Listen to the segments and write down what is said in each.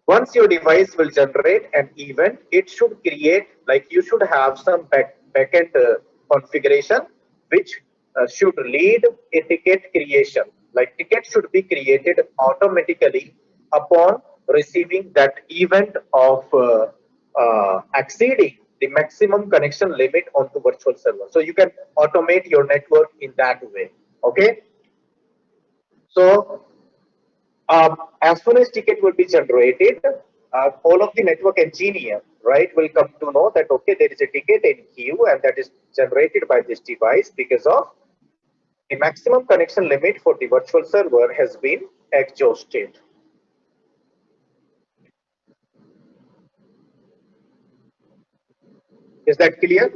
Once your device will generate an event, it should create, like you should have some backend configuration which should lead a ticket creation. Like ticket should be created automatically upon receiving that event of exceeding the maximum connection limit on the virtual server. So you can automate your network in that way. Okay. So as soon as ticket will be generated, all of the network engineer, right, will come to know that okay, there is a ticket in queue and that is generated by this device because of the maximum connection limit for the virtual server has been exhausted. Is that clear?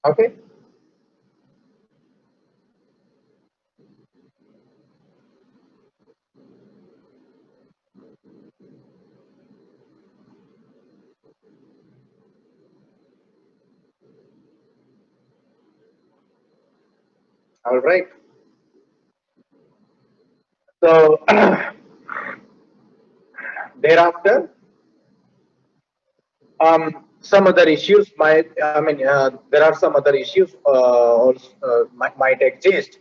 Okay. All right. So thereafter, some other issues might, there are some other issues also might exist.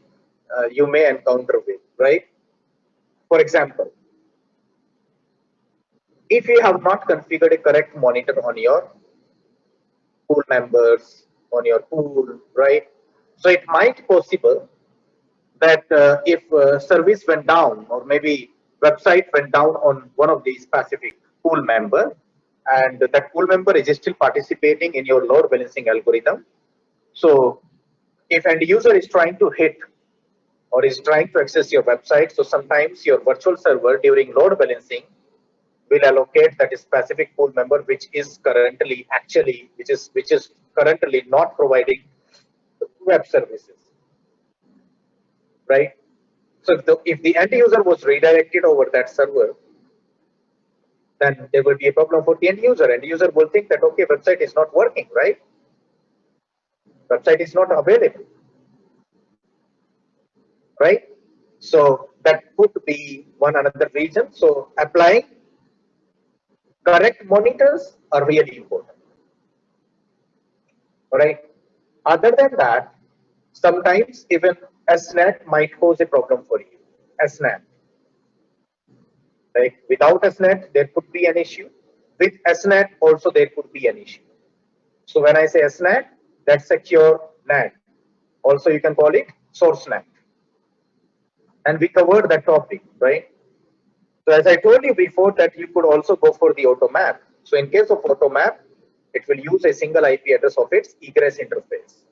You may encounter with, right? For example, if you have not configured a correct monitor on your pool members, on your pool, right? So it might possible that if service went down or maybe website went down on one of these specific pool member, and that pool member is still participating in your load balancing algorithm. So if end user is trying to hit or is trying to access your website, so sometimes your virtual server during load balancing will allocate that specific pool member which is currently not providing web services, right? So if the end user was redirected over that server, then there will be a problem for the end user. End user will think that okay, website is not working, right? Website is not available, right? So that could be one another reason. So applying correct monitors are really important, right? Other than that, sometimes even SNAT might pose a problem for you. SNAT, like without SNAT, there could be an issue. With SNAT, also there could be an issue. So when I say SNAT, that's secure NAT. Also, you can call it source NAT. And we covered that topic, right? So as I told you before, that you could also go for the auto map. So in case of auto map, it will use a single IP address of its egress interface.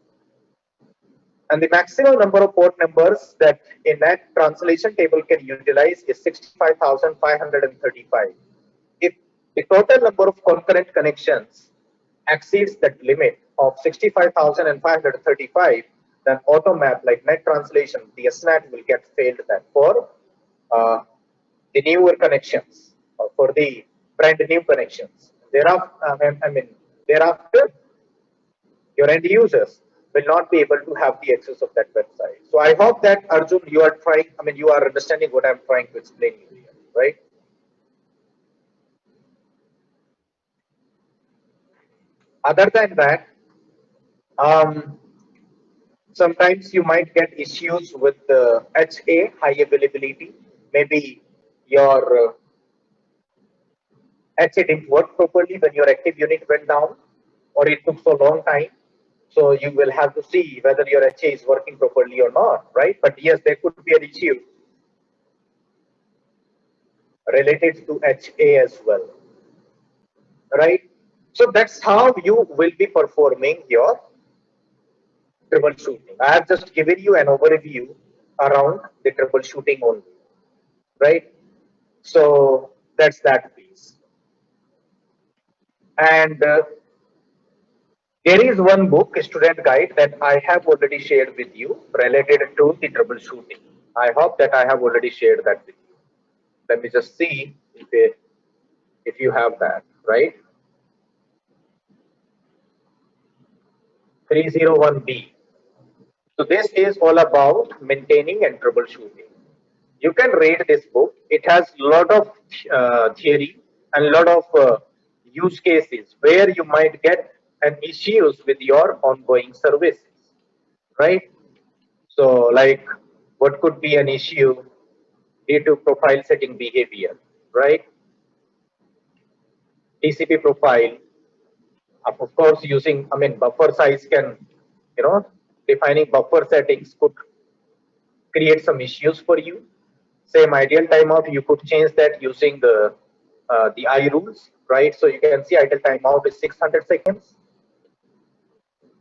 And the maximum number of port numbers that a NAT translation table can utilize is 65,535. If the total number of concurrent connections exceeds that limit of 65,535, then automap like net translation, the SNAT will get failed then for uh, the newer connections or for the brand new connections. Thereafter, your end users will not be able to have the access of that website. So I hope that Arjun, you are trying, you are understanding what I'm trying to explain you here, right? Other than that, um, sometimes you might get issues with the HA, high availability. Maybe your HA didn't work properly when your active unit went down, or it took so long time. So you will have to see whether your HA is working properly or not, right? But yes, there could be an issue related to HA as well, right? So that's how you will be performing your troubleshooting. I have just given you an overview around the troubleshooting only, right? So that's that piece. And there is one book, a student guide, that I have already shared with you related to the troubleshooting. I hope that I have already shared that with you. Let me just see if you have that, right? 301B. So this is all about maintaining and troubleshooting. You can read this book. It has a lot of theory and a lot of use cases where you might get an issues with your ongoing services, right? So like what could be an issue due to profile setting behavior, right? TCP profile, of course, using, I mean, buffer size can, you know, defining buffer settings could create some issues for you. Same ideal timeout, you could change that using the I rules, right? So you can see ideal timeout is 600 seconds,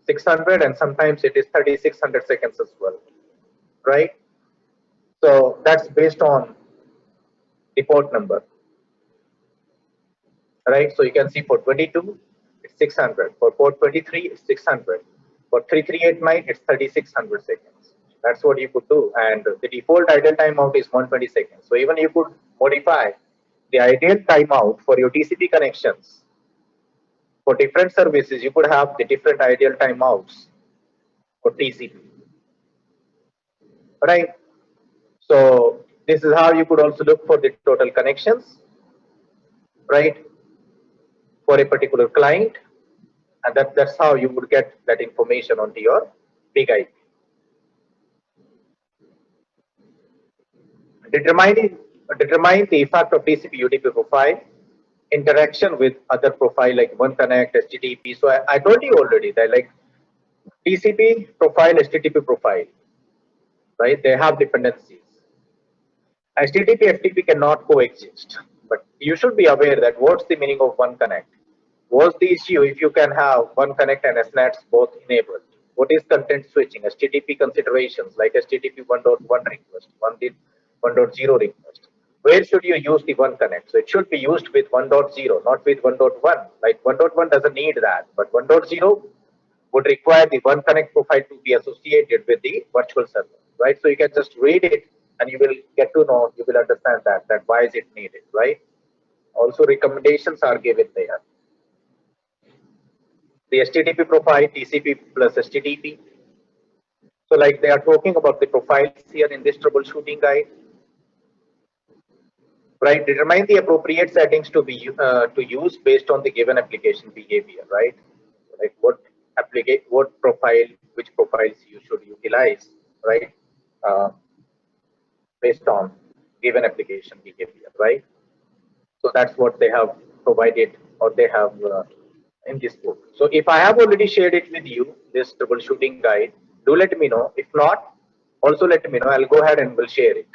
600, and sometimes it is 3600 seconds as well, right? So that's based on the port number, right? So you can see for 22, it's 600. For port 23, it's 600. For 3389, it's 3600 seconds. That's what you could do. And the default ideal timeout is 120 seconds. So even you could modify the ideal timeout for your TCP connections. For different services, you could have the different ideal timeouts for TCP, right? So this is how you could also look for the total connections, right, for a particular client, and that's how you would get that information onto your big IP. Determining determine the effect of TCP UDP profile interaction with other profile like OneConnect, HTTP. So I told you already that like TCP profile, HTTP profile, right? They have dependencies. HTTP, FTP cannot coexist. But you should be aware that what's the meaning of OneConnect? What's the issue if you can have OneConnect and SNATs both enabled? What is content switching? HTTP considerations like HTTP 1.1 request, 1.0 request. Where should you use the OneConnect? So it should be used with 1.0, not with 1.1. Like 1.1 doesn't need that, but 1.0 would require the OneConnect profile to be associated with the virtual server, right? So you can just read it and you will get to know, you will understand that why is it needed, right? Also recommendations are given there. The HTTP profile, TCP plus HTTP. So like they are talking about the profiles here in this troubleshooting guide, right? Determine the appropriate settings to use based on the given application behavior, right? Like what profile, which profiles you should utilize, right? Uh, Based on given application behavior, right? So that's what they have provided or they have in this book. So if I have already shared it with you, this troubleshooting guide, do let me know. If not, also let me know. I'll go ahead and will share it.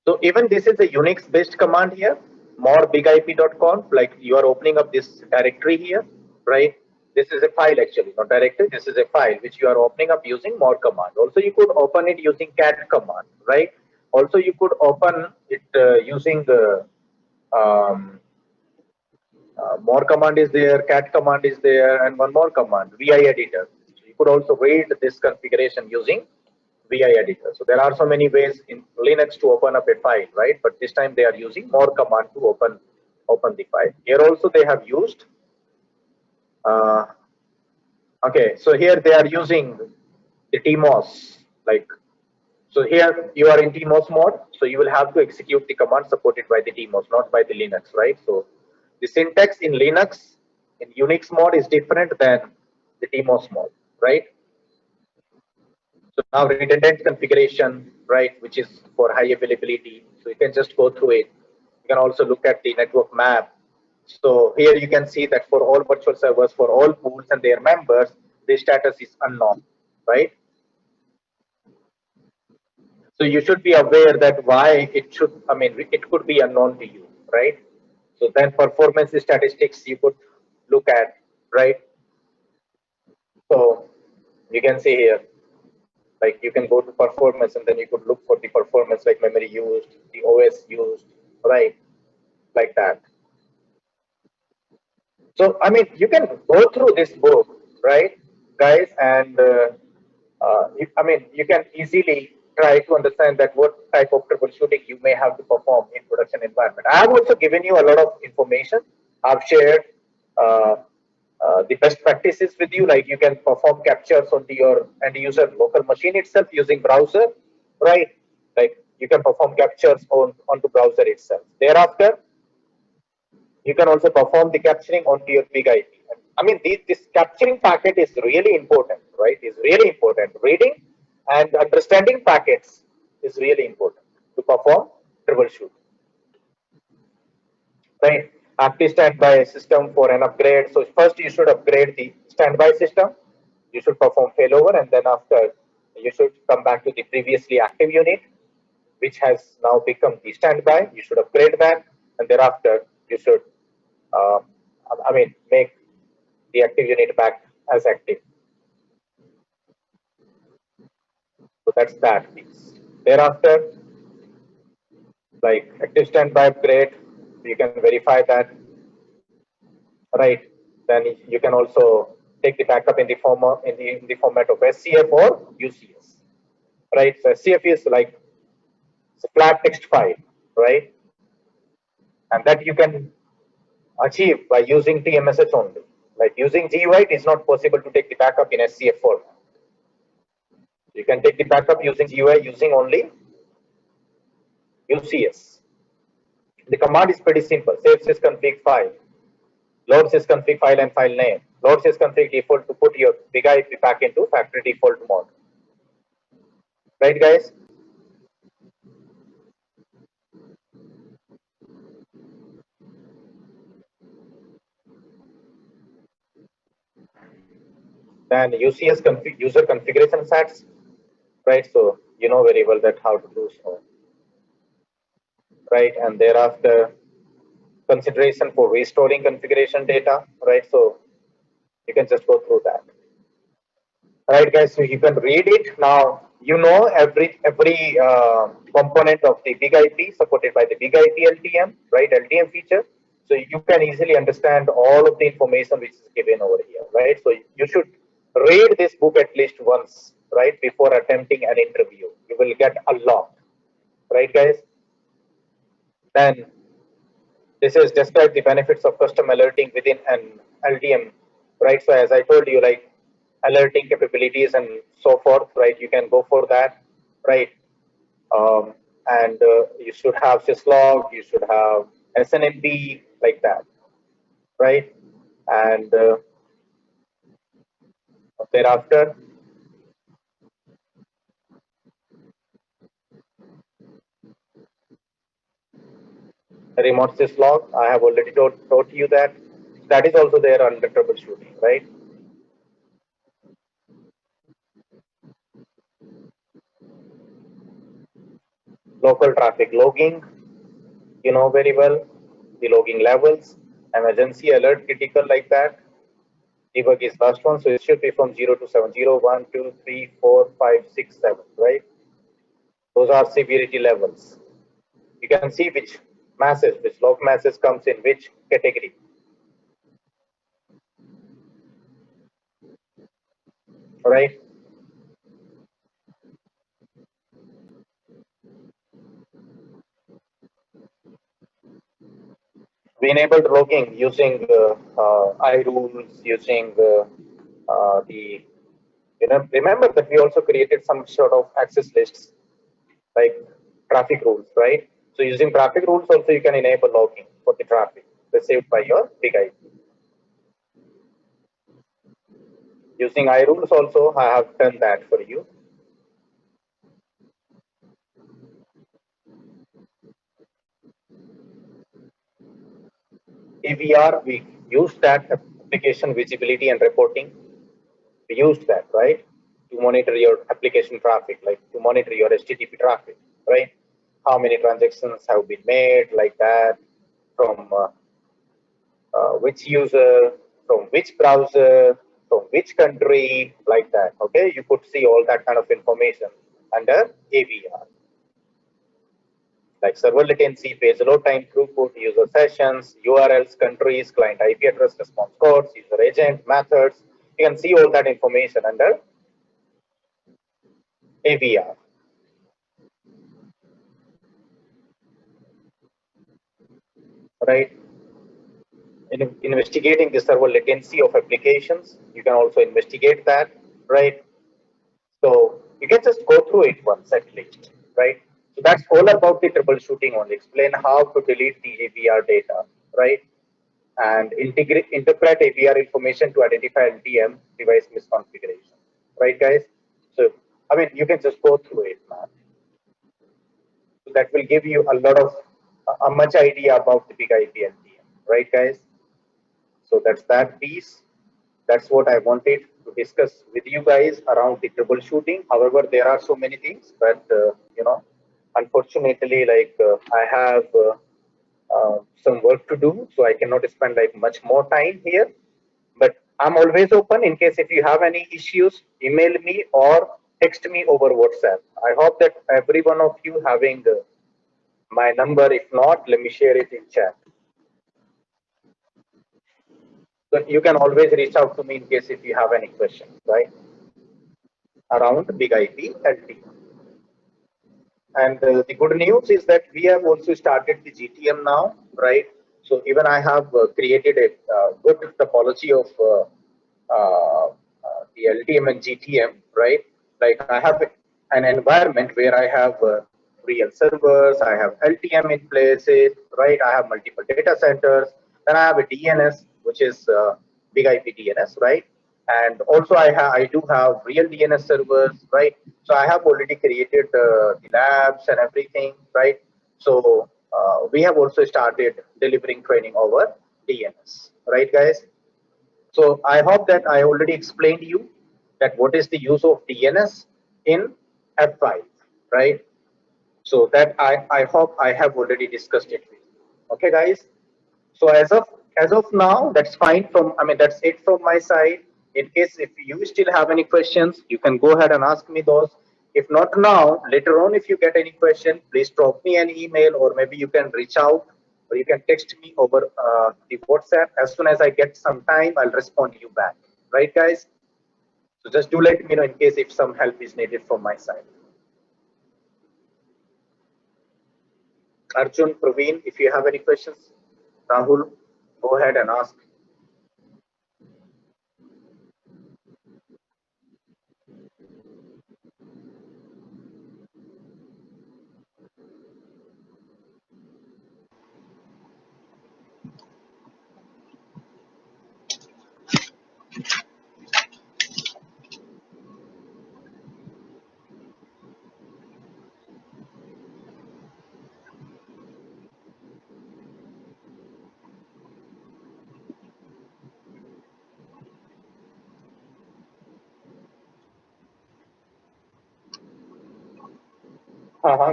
So even this is a Unix based command here, morebigip.conf, like you are opening up this directory here, right? This is a file actually, not directory. This is a file which you are opening up using more command. Also, you could open it using cat command, right? Also, you could open it using the more command is there, cat command is there, and one more command, VI editor. So you could also read this configuration using VI editor. So there are so many ways in Linux to open up a file, right? But this time they are using more command to open the file. Here also they have used. Uh, okay, so here they are using the TMOS. Like so here you are in TMOS mode, so you will have to execute the command supported by the TMOS, not by the Linux, right? So the syntax in Linux in Unix mode is different than the TMOS mode, right? So now redundant configuration, right, which is for high availability. So you can just go through it. You can also look at the network map. So here you can see that for all virtual servers, for all pools and their members, the status is unknown, right? So you should be aware that why it should, I mean, it could be unknown to you, right? So then performance statistics you could look at, right? So you can see here, like you can go to performance and then you could look for the performance like memory used, the OS used, right? Like that. So, I mean, you can go through this book, right, guys, and I mean, you can easily try to understand that what type of troubleshooting you may have to perform in production environment. I have also given you a lot of information. I've shared uh, the best practices with you, like you can perform captures on your end user local machine itself using browser, right? Like you can perform captures onto browser itself. Thereafter, you can also perform the capturing onto your big IP. I mean, this capturing packet is really important, right? Is really important. Reading and understanding packets is really important to perform troubleshoot, right? Active standby system for an upgrade. So first you should upgrade the standby system. You should perform failover, and then after you should come back to the previously active unit, which has now become the standby. You should upgrade that, and thereafter you should, uh, I mean, make the active unit back as active. So that's that piece. Thereafter, like active standby upgrade, you can verify that, right? Then you can also take the backup in the form of, in the format of SCF or UCS, right? So SCF is like it's a flat text file, right? And that you can achieve by using TMSH only. Like using GUI, it is not possible to take the backup in SCF format. You can take the backup using GUI using only UCS. The command is pretty simple. Save sysconfig file, load sysconfig file and file name, load sysconfig default to put your big IP back into factory default mode. Right, guys? Then UCS user configuration sets, right? So you know very well that how to do so, right? And thereafter, consideration for restoring configuration data, right? So you can just go through that. Right, guys, so you can read it now. You know every component of the big IP supported by the big IP LTM, right? LTM feature. So you can easily understand all of the information which is given over here, right? So you should read this book at least once, right, before attempting an interview. You will get a lot, right, guys? Then this is describe the benefits of custom alerting within an LTM, right? So as I told you, like alerting capabilities and so forth, right? You can go for that, right? And you should have syslog, you should have SNMP, like that, right? And thereafter, remote syslog. I have already taught you that. That is also there under troubleshooting, right? Local traffic logging, you know very well, the logging levels, emergency alert critical, like that. Debug is last one, so it should be from 0 to 7, 0, 1, 2, 3, 4, 5, 6, 7, right? Those are severity levels. You can see which log message comes in which category, right? We enabled logging using iRules, using the, remember that we also created some sort of access lists like traffic rules, right? So using traffic rules also you can enable logging for the traffic received by your big IP. Using iRules also, I have done that for you. AVR, we used that application visibility and reporting. We used that, right, to monitor your application traffic, like to monitor your HTTP traffic, right? How many transactions have been made, like that, from which user, from which browser, from which country, like that. Okay, you could see all that kind of information under AVR. like server latency, page load time, throughput, user sessions, URLs, countries, client IP address, response codes, user agent, methods. You can see all that information under AVR, right? In investigating the server latency of applications, you can also investigate that, right? So you can just go through it once at least, right? So that's all about the troubleshooting only. Explain how to delete the AVR data, right? And integrate interpret AVR information to identify LTM device misconfiguration, right, guys? So I mean, you can just go through it, man. So that will give you a lot of a much idea about the big IP LTM, right, guys? So that's that piece. That's what I wanted to discuss with you guys around the troubleshooting. However, there are so many things, but unfortunately, like I have some work to do, so I cannot spend like much more time here. But I'm always open in case if you have any issues, email me or text me over WhatsApp. I hope that every one of you having my number. If not, let me share it in chat. So you can always reach out to me in case if you have any questions, right? Around big IP LT. And the good news is that we have also started the GTM now, right? So even I have created a good topology of the LTM and GTM, right? Like I have an environment where I have real servers, I have LTM in places, right? I have multiple data centers. Then I have a DNS, which is big IP DNS, right? And also I do have real DNS servers, right? So I have already created the labs and everything, right? So we have also started delivering training over DNS, right, guys? So I hope that I already explained you that what is the use of DNS in F5, right? So that I hope I have already discussed it with you. Okay, guys. So as of now, that's fine from I mean that's it from my side. In case if you still have any questions, you can go ahead and ask me those. If not now, later on, if you get any question, please drop me an email or maybe you can reach out or you can text me over the WhatsApp. As soon as I get some time, I'll respond to you back. Right, guys? So just do let me know in case if some help is needed from my side. Arjun, Praveen, if you have any questions, Rahul, go ahead and ask.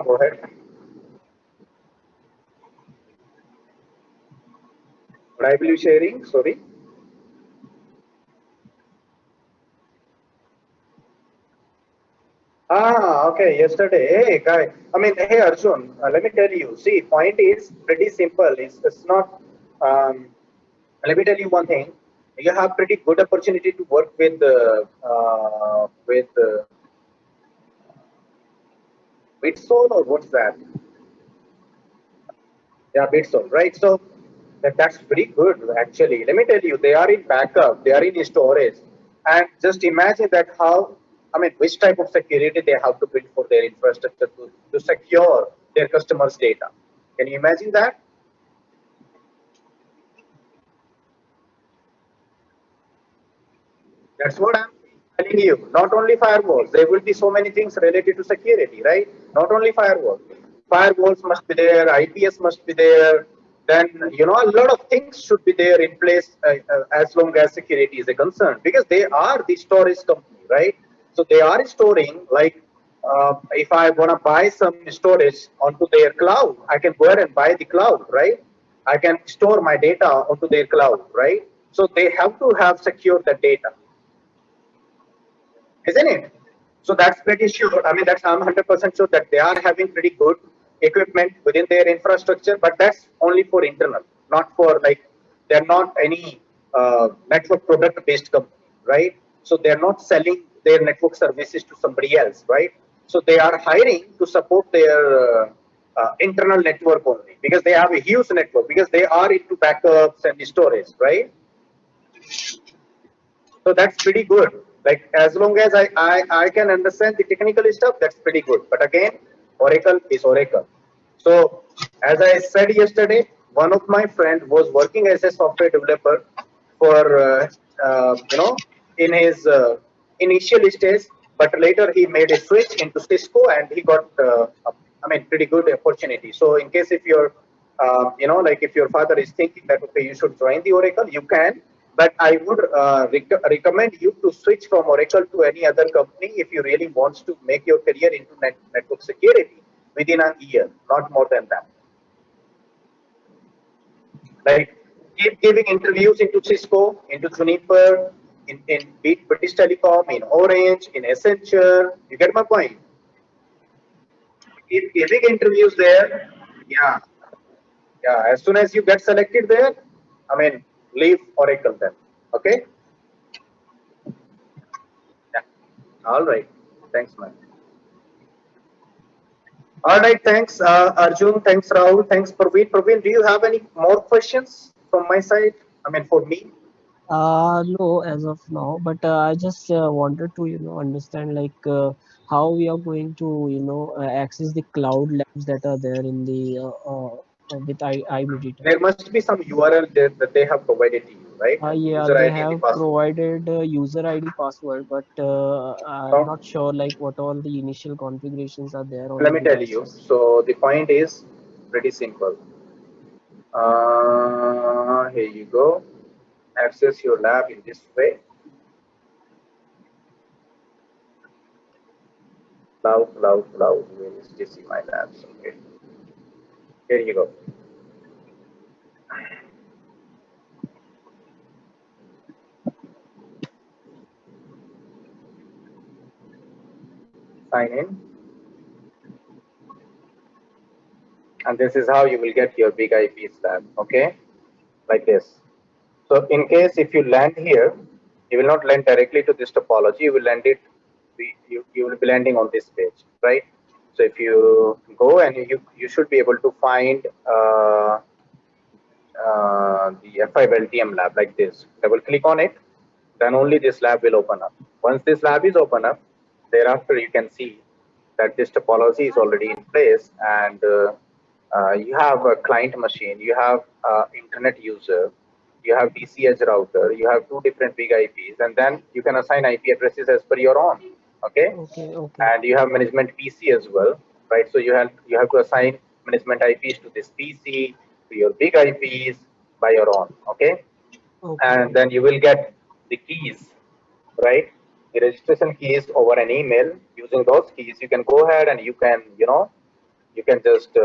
Go ahead. What I will be sharing? Sorry. Okay. Yesterday, hey, guy. I mean, hey, Arjun. Let me tell you. See, point is pretty simple. It's not. Um, Let me tell you one thing. You have pretty good opportunity to work with Bitsol or what's that? Yeah, Bitsol, right? So that's pretty good actually. Let me tell you, they are in backup, they are in storage, and just imagine that how I mean, which type of security they have to build for their infrastructure to secure their customers' data. Can you imagine that? That's what I'm telling you. Not only firewalls, there will be so many things related to security, right? Not only firewalls. Firewalls must be there, IPS must be there. Then, a lot of things should be there in place as long as security is a concern because they are the storage company, right? So they are storing, like, if I want to buy some storage onto their cloud, I can go ahead and buy the cloud, right? I can store my data onto their cloud, right? So they have to have secured the data, isn't it? So that's pretty sure. I mean, that's I'm 100% sure that they are having pretty good equipment within their infrastructure, but that's only for internal, not for like they're not any network product based company, right? So they're not selling their network services to somebody else, right? So they are hiring to support their internal network only because they have a huge network because they are into backups and storage, right? So that's pretty good. Like as long as I can understand the technical stuff, that's pretty good. But again, Oracle is Oracle. So as I said yesterday, one of my friend was working as a software developer for in his initial stage, but later he made a switch into Cisco and he got I mean pretty good opportunity. So in case if you're like if your father is thinking that okay you should join the Oracle, you can, but I would recommend you to switch from Oracle to any other company if you really want to make your career into network security within a year, not more than that. Like keep giving interviews into Cisco, into Juniper, in British Telecom, in Orange, in Accenture. You get my point? Keep giving interviews there. Yeah, yeah. As soon as you get selected there, I mean, leave Oracle then. Okay. Yeah. All right. Thanks, man. All right. Thanks, Arjun. Thanks, Rahul. Thanks, Praveen. Praveen, do you have any more questions from my side? I mean, for me. No, as of now, but I just wanted to, understand like how we are going to, access the cloud labs that are there in the with iMedita. There must be some URL there that they have provided to you, right? Yeah, User they ID and the have password. provided user ID password, but I'm So not sure like what all the initial configurations are there on let the me tell you. devices. So the point is pretty simple. Here you go. Access your lab in this way. Cloud. Where is this in my labs? Okay. Here you go. Sign in. And this is how you will get your big IP lab. Okay. Like this. So in case if you land here, you will not land directly to this topology. You will land it. You will be landing on this page, right? So if you go and you should be able to find the F5 LTM lab like this. Double click on it, then only this lab will open up. Once this lab is open up, thereafter you can see that this topology is already in place and you have a client machine, you have internet user, you have DC edge router, you have two different big IPs, and then you can assign IP addresses as per your own. Okay, Okay, okay, and you have management PC as well, right? So you have to assign management IPs to this PC, to your big IPs by your own. Okay, okay, and then you will get the keys, right? The registration keys over an email. Using those keys, you can go ahead and you can just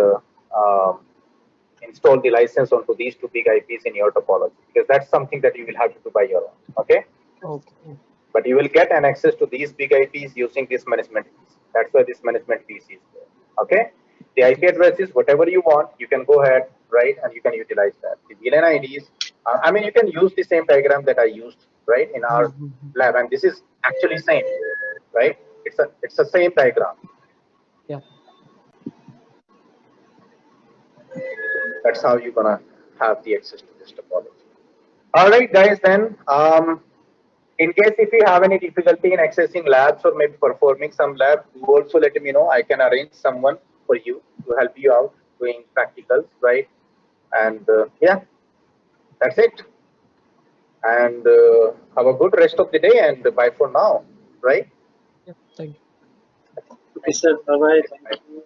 install the license onto these two big IPs in your topology because that's something that you will have to do by your own. Okay, okay, but you will get an access to these big IPs using this management piece. That's why this management piece is there. Okay, the IP okay. addresses, whatever you want, you can go ahead, right, and you can utilize that. The VLAN IDs, I mean, you can use the same diagram that I used, right, in our Mm-hmm. lab, and this is actually same, right? It's a same diagram. Yeah, That's how you're gonna have the access to this topology. All right, guys. Then, in case if you have any difficulty in accessing labs or maybe performing some lab, do also let me know. I can arrange someone for you to help you out doing practicals, right? And yeah, that's it. And have a good rest of the day and bye for now, right? yeah. Thank you. Okay, Thank sir. Bye bye. you. Thank Bye. you.